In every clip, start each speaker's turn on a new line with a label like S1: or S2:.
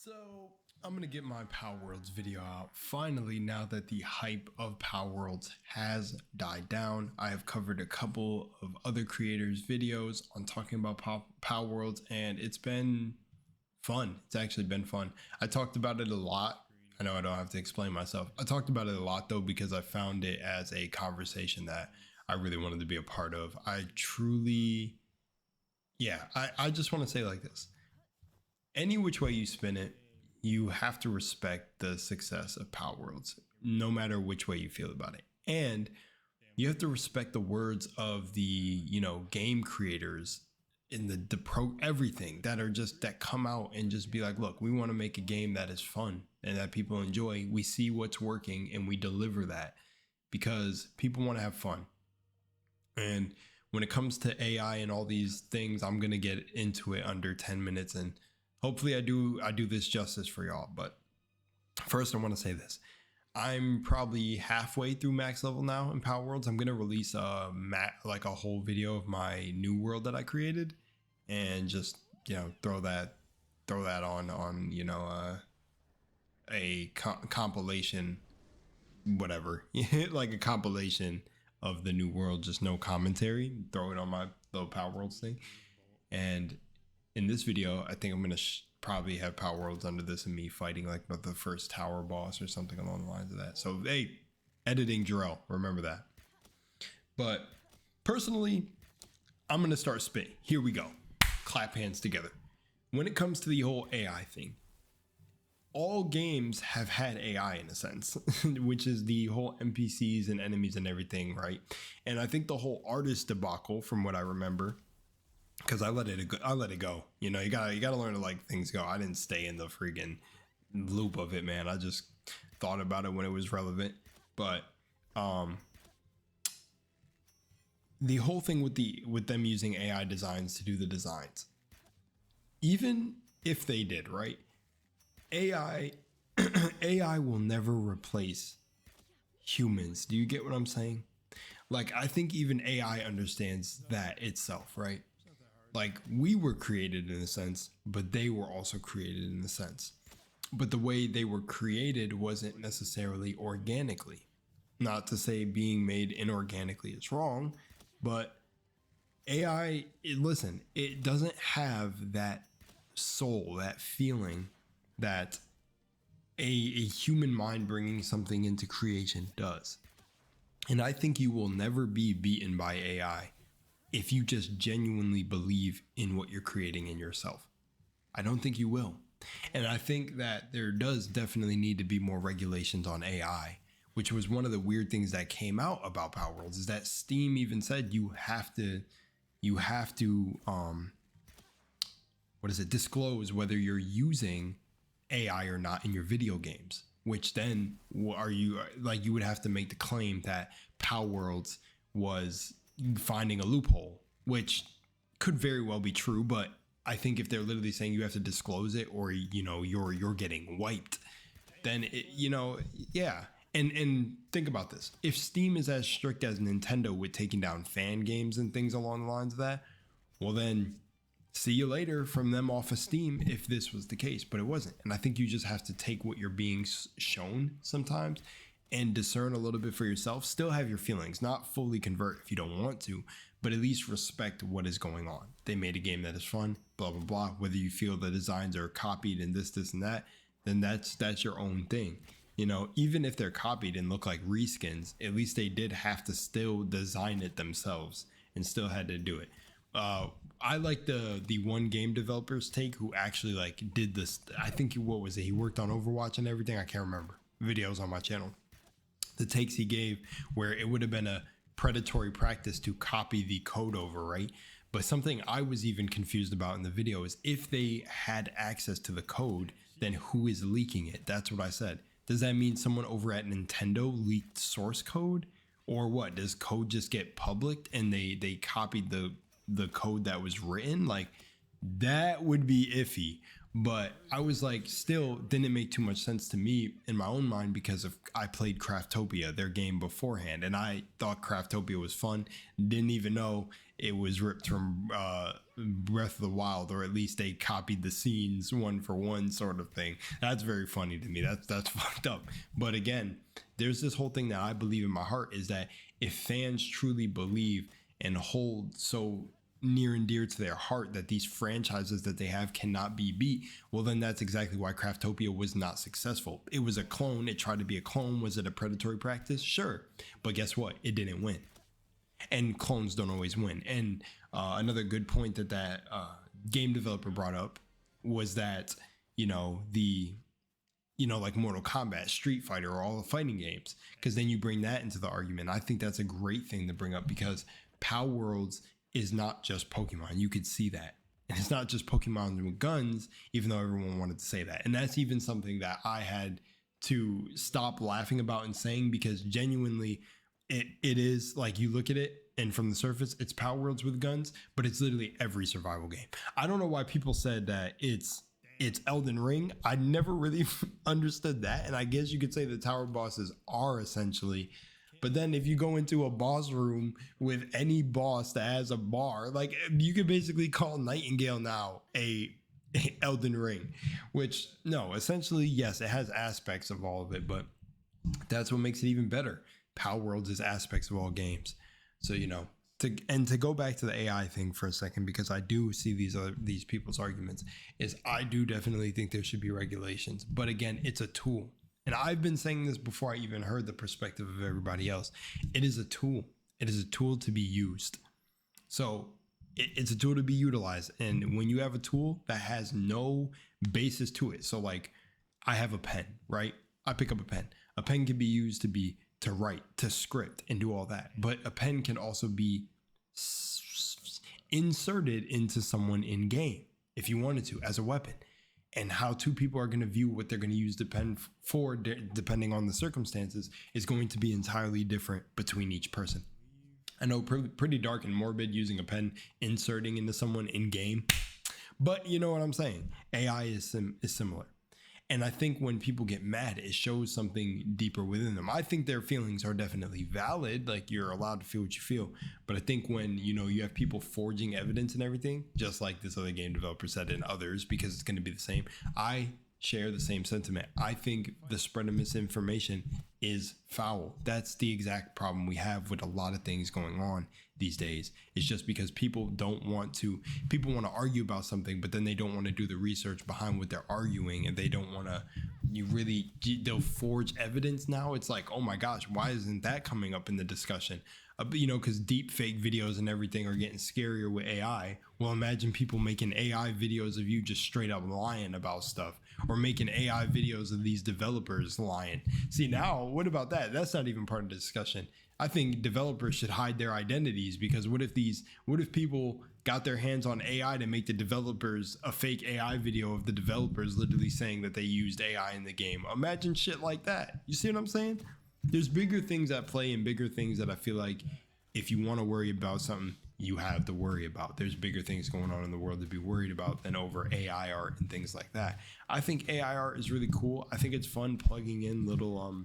S1: So I'm gonna get my PALWORLDS video out finally now that the hype of PALWORLDS has died down. I have covered a couple of other creators' videos on talking about PALWORLDS and it's been fun. It's actually been fun. I talked about it a lot. I know I don't have to explain myself. I talked about it a lot though because I found it as a conversation that I really wanted to be a part of. I truly, I just want to say like this. Any which way you spin it, you have to respect the success of PALWORLDS, no matter which way you feel about it. And you have to respect the words of the, game creators in the pro everything that come out and just be like, look, we want to make a game that is fun and that people enjoy. We see what's working and we deliver that because people want to have fun. And when it comes to AI and all these things, I'm going to get into it under 10 minutes and hopefully I do this justice for y'all. But first I want to say this. I'm probably halfway through max level now in PALWORLDS. I'm going to release a whole video of my new world that I created and just, throw that on, a compilation, whatever, like a compilation of the new world, just no commentary, throw it on my little PALWORLDS thing. And in this video, I think I'm going to probably have PALWORLDS under this and me fighting like the first tower boss or something along the lines of that. So, hey, editing Jarrell, remember that. But personally, I'm going to start spitting. Here we go. Clap hands together. When it comes to the whole AI thing, all games have had AI in a sense, which is the whole NPCs and enemies and everything, right? And I think the whole artist debacle, from what I remember, because I let it go. You gotta learn to let things go. I didn't stay in the freaking loop of it, man. I just thought about it when it was relevant. But the whole thing with them using AI designs to do the designs, even if they did, right? AI will never replace humans. Do you get what I'm saying? Like, I think even AI understands that itself, right? Like, we were created in a sense, but they were also created in a sense. But the way they were created wasn't necessarily organically. Not to say being made inorganically is wrong, but AI, it doesn't have that soul, that feeling that a human mind bringing something into creation does. And I think you will never be beaten by AI if you just genuinely believe in what you're creating in yourself. I don't think you will. And I think that there does definitely need to be more regulations on AI, which was one of the weird things that came out about PALWORLDS, is that Steam even said you have to disclose whether you're using AI or not in your video games, which then you would have to make the claim that PALWORLDS was finding a loophole, which could very well be true. But I think if they're literally saying you have to disclose it or, you're getting wiped, then And think about this. If Steam is as strict as Nintendo with taking down fan games and things along the lines of that, well then see you later from them off of Steam if this was the case, but it wasn't. And I think you just have to take what you're being shown sometimes and discern a little bit for yourself. Still have your feelings, not fully convert if you don't want to, but at least respect what is going on. They made a game that is fun, blah, blah, blah. Whether you feel the designs are copied and this and that, then that's your own thing. Even if they're copied and look like reskins, at least they did have to still design it themselves and still had to do it. I like the one game developer's take who actually did this. I think he worked on Overwatch and everything. I can't remember. Videos on my channel. The takes he gave where it would have been a predatory practice to copy the code over, right? But something I was even confused about in the video is if they had access to the code, then who is leaking it? That's what I said. Does that mean someone over at Nintendo leaked source code, or what? Does code just get public and they copied the code that was written? Like, that would be iffy. But I was like, still didn't make too much sense to me in my own mind because of I played Craftopia, their game beforehand, and I thought Craftopia was fun. Didn't even know it was ripped from Breath of the Wild, or at least they copied the scenes one for one sort of thing. That's very funny to me. That's fucked up. But again, there's this whole thing that I believe in my heart is that if fans truly believe and hold so near and dear to their heart that these franchises that they have cannot be beat, well, then that's exactly why Craftopia was not successful. It was a clone. It tried to be a clone. Was it a predatory practice? Sure. But guess what? It didn't win. And clones don't always win. And another good point that game developer brought up was that, like Mortal Kombat, Street Fighter, or all the fighting games, because then you bring that into the argument. I think that's a great thing to bring up because PALWORLDS is not just Pokemon. You could see that. And it's not just Pokemon with guns, even though everyone wanted to say that. And that's even something that I had to stop laughing about and saying, because genuinely it is like, you look at it and from the surface, it's PALWORLDS with guns, but it's literally every survival game. I don't know why people said that it's Elden Ring. I never really understood that. And I guess you could say the tower bosses are essentially. But then if you go into a boss room with any boss that has a bar, like you could basically call Nightingale now a Elden Ring, which no, essentially, yes, it has aspects of all of it, but that's what makes it even better. PALWORLDS is aspects of all games. So, to go back to the AI thing for a second, because I do see these people's arguments, is I do definitely think there should be regulations. But again, it's a tool. And I've been saying this before I even heard the perspective of everybody else. It is a tool. It is a tool to be used. So it's a tool to be utilized. And when you have a tool that has no basis to it, so like I have a pen, right? I pick up a pen. A pen can be used to write, to script, and do all that. But a pen can also be inserted into someone in game if you wanted to as a weapon. And how two people are going to view what they're going to use the pen for, depending on the circumstances, is going to be entirely different between each person. I know pretty dark and morbid using a pen inserting into someone in game, but you know what I'm saying? AI is similar. And I think when people get mad, it shows something deeper within them. I think their feelings are definitely valid. Like, you're allowed to feel what you feel. But I think when, you have people forging evidence and everything, just like this other game developer said and others, because it's going to be the same. I share the same sentiment. I think the spread of misinformation is foul. That's the exact problem we have with a lot of things going on these days. It's just because people want to argue about something, but then they don't want to do the research behind what they're arguing, and they don't want to, they'll forge evidence now. It's like, oh my gosh, why isn't that coming up in the discussion? Because deep fake videos and everything are getting scarier with AI. Well, imagine people making AI videos of you just straight up lying about stuff, or making AI videos of these developers lying. See, now, what about that? That's not even part of the discussion. I think developers should hide their identities, because what if people got their hands on AI to make the developers a fake AI video of the developers literally saying that they used AI in the game? Imagine shit like that. You see what I'm saying? There's bigger things at play, and bigger things that I feel like if you want to worry about something, you have to worry about. There's bigger things going on in the world to be worried about than over AI art and things like that. I think AI art is really cool. I think it's fun plugging in little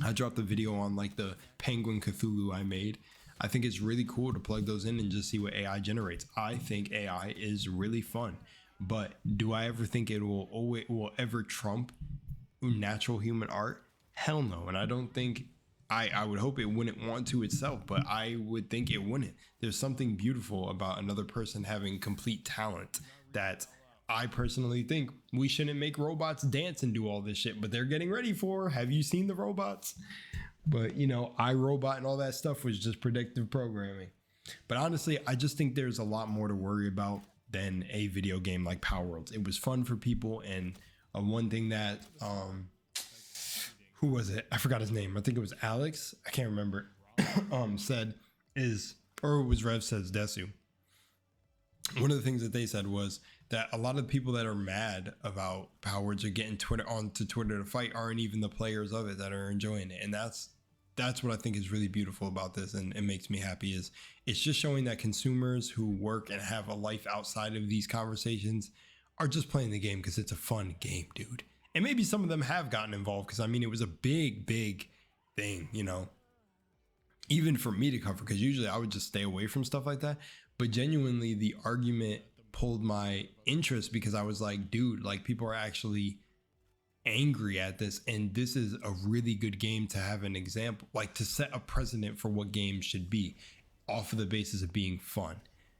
S1: I dropped a video on like the Penguin Cthulhu I made. I think it's really cool to plug those in and just see what AI generates. I think AI is really fun, but do I ever think it will ever trump natural human art? Hell no. And I don't think, I would hope it wouldn't want to itself, but I would think it wouldn't. There's something beautiful about another person having complete talent that I personally think we shouldn't make robots dance and do all this shit, but they're getting ready for. Have you seen the robots? But iRobot and all that stuff was just predictive programming. But honestly, I just think there's a lot more to worry about than a video game like PALWORLDS. It was fun for people, and one thing that who was it? I forgot his name. I think it was Alex. I can't remember. Said is, or it was Rev Says Desu. One of the things that they said was that a lot of people that are mad about PALWORLDS are getting onto Twitter to fight aren't even the players of it that are enjoying it. And that's what I think is really beautiful about this, and it makes me happy, is it's just showing that consumers who work and have a life outside of these conversations are just playing the game because it's a fun game, dude. And maybe some of them have gotten involved because I mean, it was a big thing, you know, even for me to cover, because usually I would just stay away from stuff like that. But genuinely, the argument pulled my interest because I was like, dude, like people are actually angry at this, and this is a really good game to have an example, like to set a precedent for what games should be off of the basis of being fun.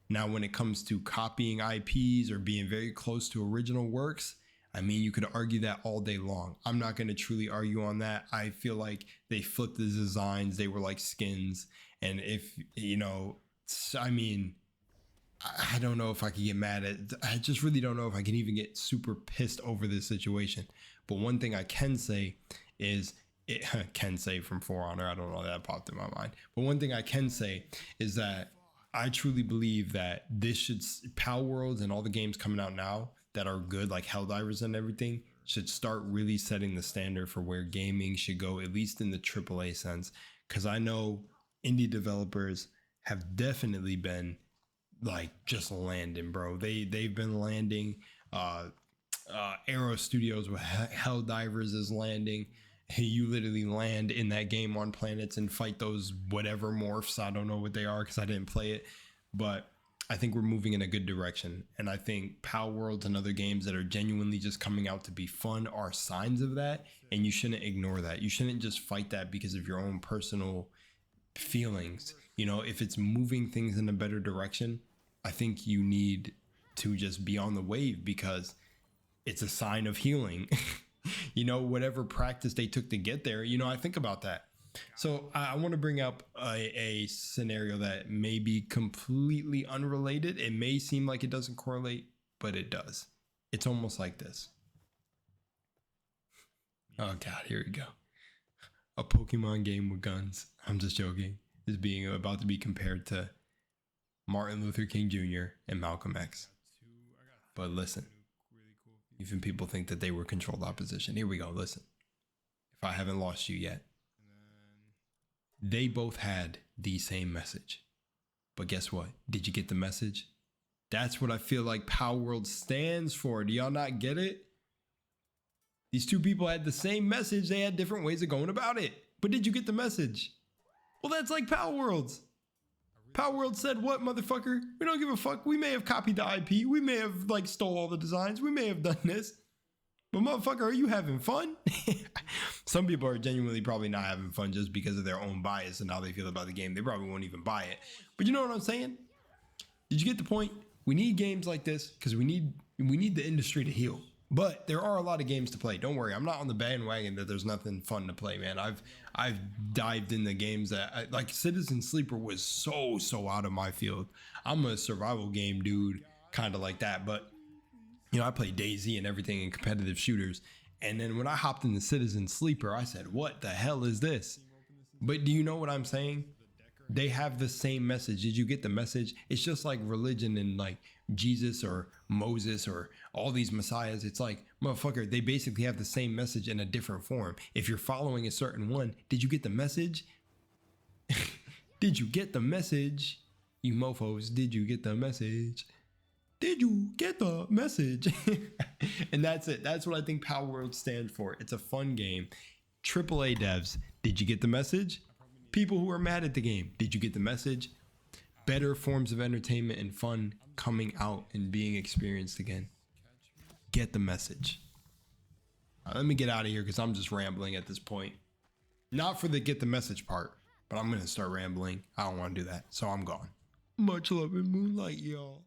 S1: Now, when it comes to copying IPs or being very close to original works, I mean, you could argue that all day long. I'm not going to truly argue on that. I feel like they flipped the designs. They were like skins. And if, you know, I mean, I don't know if I can get mad at, I just really don't know if I can even get super pissed over this situation. But one thing I can say is, it can say from For Honor, I don't know, that popped in my mind. But one thing I can say is that I truly believe that this should, PALWORLDS and all the games coming out now that are good, like Helldivers and everything, should start really setting the standard for where gaming should go, at least in the AAA sense. Because I know indie developers have definitely been like just landing, bro. They've been landing. Arrow Studios with Helldivers is landing. You literally land in that game on planets and fight those whatever morphs. I don't know what they are because I didn't play it, but I think we're moving in a good direction. And I think PALWORLDS and other games that are genuinely just coming out to be fun are signs of that. And you shouldn't ignore that. You shouldn't just fight that because of your own personal feelings. You know, if it's moving things in a better direction, I think you need to just be on the wave because it's a sign of healing. You know, whatever practice they took to get there, you know, I think about that. So I want to bring up a scenario that may be completely unrelated. It may seem like it doesn't correlate, but it does. It's almost like this. Oh God, here we go. A Pokemon game with guns. I'm just joking. Is being about to be compared to Martin Luther King Jr. and Malcolm X. But listen. Even people think that they were controlled opposition. Here we go. Listen, if I haven't lost you yet, they both had the same message. But guess what? Did you get the message? That's what I feel like PALWORLDS stands for. Do y'all not get it? These two people had the same message. They had different ways of going about it. But did you get the message? Well, that's like PALWORLDS. PALWORLDS said what, motherfucker? We don't give a fuck. We may have copied the IP. We may have like stole all the designs. We may have done this. But motherfucker, are you having fun? Some people are genuinely probably not having fun just because of their own bias and how they feel about the game. They probably won't even buy it. But you know what I'm saying? Did you get the point? We need games like this because we need the industry to heal. But there are a lot of games to play. Don't worry, I'm not on the bandwagon that there's nothing fun to play, man. I've dived into games that like Citizen Sleeper was so out of my field. I'm a survival game dude, kind of like that. But you know, I play DayZ and everything in competitive shooters. And then when I hopped into Citizen Sleeper, I said, "What the hell is this?" But do you know what I'm saying? They have the same message. Did you get the message? It's just like religion and like Jesus or Moses or all these messiahs. It's like, motherfucker, they basically have the same message in a different form. If you're following a certain one, did you get the message? Did you get the message? You mofos, did you get the message? Did you get the message? And that's it. That's what I think PALWORLDS stands for. It's a fun game. AAA devs, did you get the message? People who are mad at the game, did you get the message? Better forms of entertainment and fun coming out and being experienced again. Get the message. Let me get out of here because I'm just rambling at this point. Not for the get the message part, but I'm going to start rambling. I don't want to do that, so I'm gone. Much love and Moonlight, y'all.